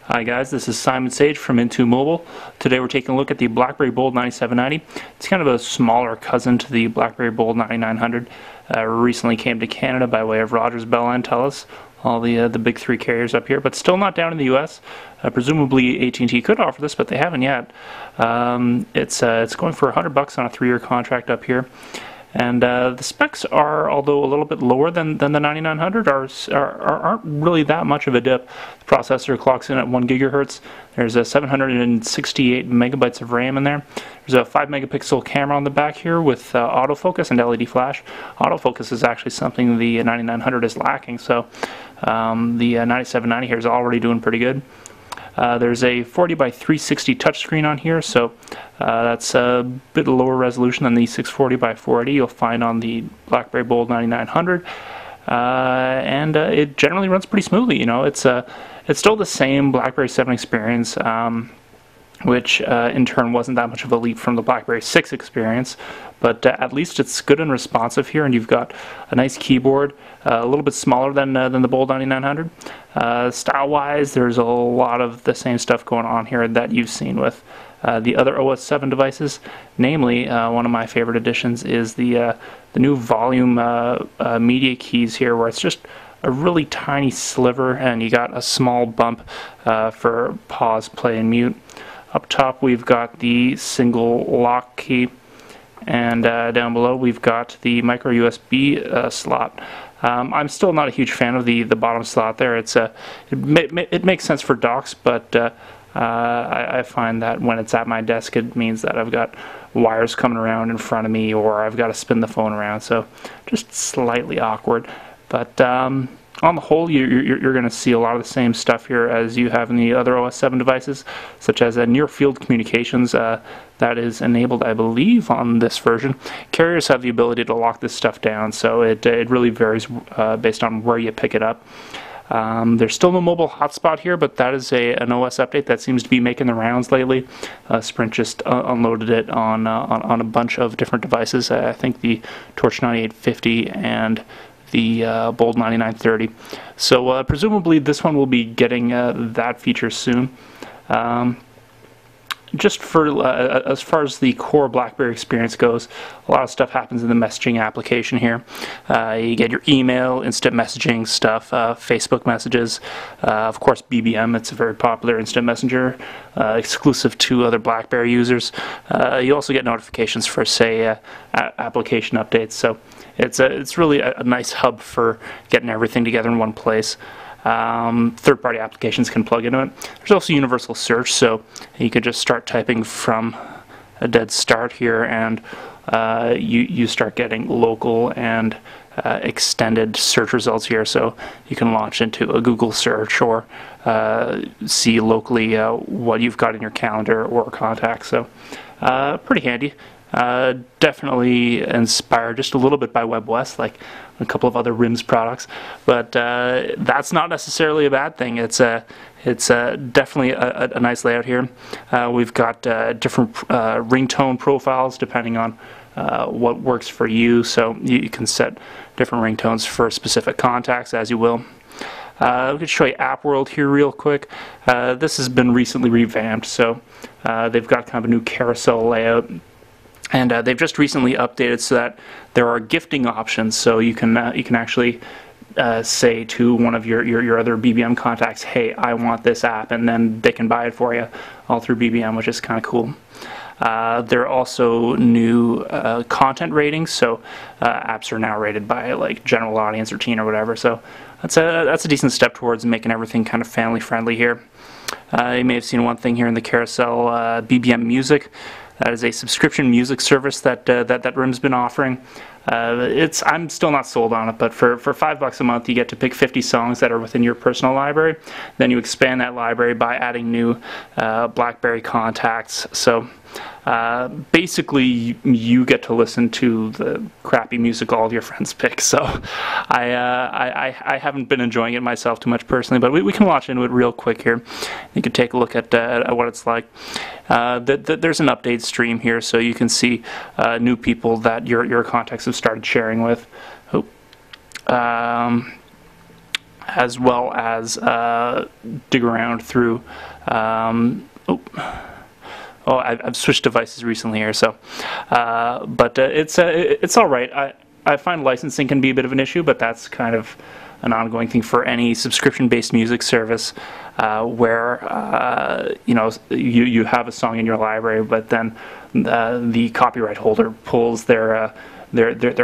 Hi guys, this is Simon Sage from Into Mobile. Today we're taking a look at the BlackBerry Bold 9790. It's kind of a smaller cousin to the BlackBerry Bold 9900. Recently came to Canada by way of Rogers, Bell, and Telus, all the big three carriers up here, but still not down in the US. Presumably AT&T could offer this, but they haven't yet. It's going for $100 on a 3-year contract up here. And the specs are, although a little bit lower than the 9900, aren't really that much of a dip. The processor clocks in at 1 gigahertz. There's a 768 megabytes of RAM in there. There's a 5 megapixel camera on the back here with autofocus and LED flash. Autofocus is actually something the 9900 is lacking, so the 9790 here is already doing pretty good. There's a 40 by 360 touchscreen on here, so that's a bit lower resolution than the 640 by 480 you'll find on the BlackBerry Bold 9900, and it generally runs pretty smoothly. You know, it's still the same BlackBerry 7 experience, which in turn wasn't that much of a leap from the BlackBerry 6 experience, but at least it's good and responsive here, and you've got a nice keyboard, a little bit smaller than the Bold 9900. Style-wise, there's a lot of the same stuff going on here that you've seen with the other OS 7 devices. Namely, one of my favorite additions is the new volume media keys here, where it's just a really tiny sliver, and you got a small bump for pause, play, and mute. Up top we've got the single lock key, and down below we've got the micro USB slot. I'm still not a huge fan of the bottom slot there. It makes sense for docks, but I find that when it's at my desk, it means that I've got wires coming around in front of me, or I've got to spin the phone around, so just slightly awkward. But on the whole, you're going to see a lot of the same stuff here as you have in the other OS 7 devices, such as near-field communications that is enabled, I believe, on this version. Carriers have the ability to lock this stuff down, so it really varies based on where you pick it up. There's still no mobile hotspot here, but that is an OS update that seems to be making the rounds lately. Sprint just unloaded it on a bunch of different devices. I think the Torch 9850 and the Bold 9930. So presumably this one will be getting that feature soon. Just for as far as the core BlackBerry experience goes, a lot of stuff happens in the messaging application here. You get your email, instant messaging stuff, Facebook messages, of course BBM. It's a very popular instant messenger, exclusive to other BlackBerry users. You also get notifications for, say, application updates. So it's really a nice hub for getting everything together in one place. Third-party applications can plug into it. There's also universal search, so you can just start typing from a dead start here, and you start getting local and extended search results here. So you can launch into a Google search, or see locally what you've got in your calendar or contacts. So pretty handy. Definitely inspired just a little bit by WebOS, like a couple of other RIMS products, but that's not necessarily a bad thing. It's definitely a nice layout here. We've got different ringtone profiles depending on what works for you, so you can set different ringtones for specific contacts as you will. We can show you App World here real quick. This has been recently revamped, so they've got kind of a new carousel layout. And they've just recently updated so that there are gifting options. So you can actually say to one of your other BBM contacts, "Hey, I want this app," and then they can buy it for you all through BBM, which is kind of cool. There are also new content ratings, so apps are now rated by like general audience or teen or whatever. So that's a decent step towards making everything kind of family friendly here. You may have seen one thing here in the carousel, BBM Music. That is a subscription music service that RIM's been offering. I'm still not sold on it, but for $5 a month, you get to pick 50 songs that are within your personal library. Then you expand that library by adding new BlackBerry contacts. So basically, you get to listen to the crappy music all of your friends pick. So I haven't been enjoying it myself too much personally, but we can launch into it real quick here. You can take a look at what it's like. There's an update stream here, so you can see new people that your contacts have started sharing with. as well as dig around through. I've switched devices recently here, so but it's all right. I find licensing can be a bit of an issue, but that's kind of an ongoing thing for any subscription-based music service, where you have a song in your library, but then the copyright holder pulls their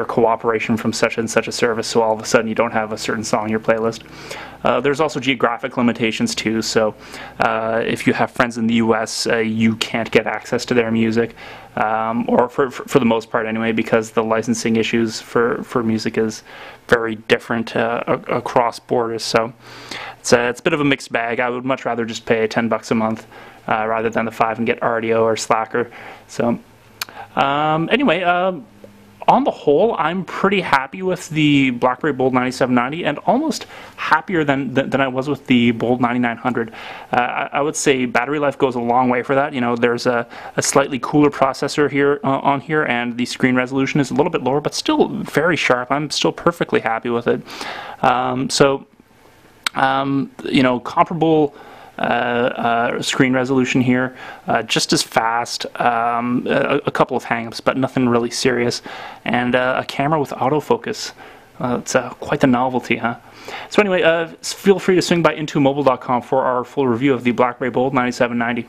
cooperation from such and such a service, so all of a sudden you don't have a certain song in your playlist. There's also geographic limitations too, so if you have friends in the US, you can't get access to their music, or for the most part anyway, because the licensing issues for music is very different across borders. So it's a bit of a mixed bag. I would much rather just pay $10 a month rather than the $5 and get RDO or Slacker. So anyway, on the whole, I'm pretty happy with the BlackBerry Bold 9790, and almost happier than I was with the Bold 9900. I would say battery life goes a long way for that. You know, there's a slightly cooler processor here on here, and the screen resolution is a little bit lower, but still very sharp. I'm still perfectly happy with it. You know, comparable screen resolution here, just as fast, a couple of hang-ups, but nothing really serious, and a camera with autofocus. It's quite the novelty, huh? So anyway, feel free to swing by intomobile.com for our full review of the BlackBerry Bold 9790.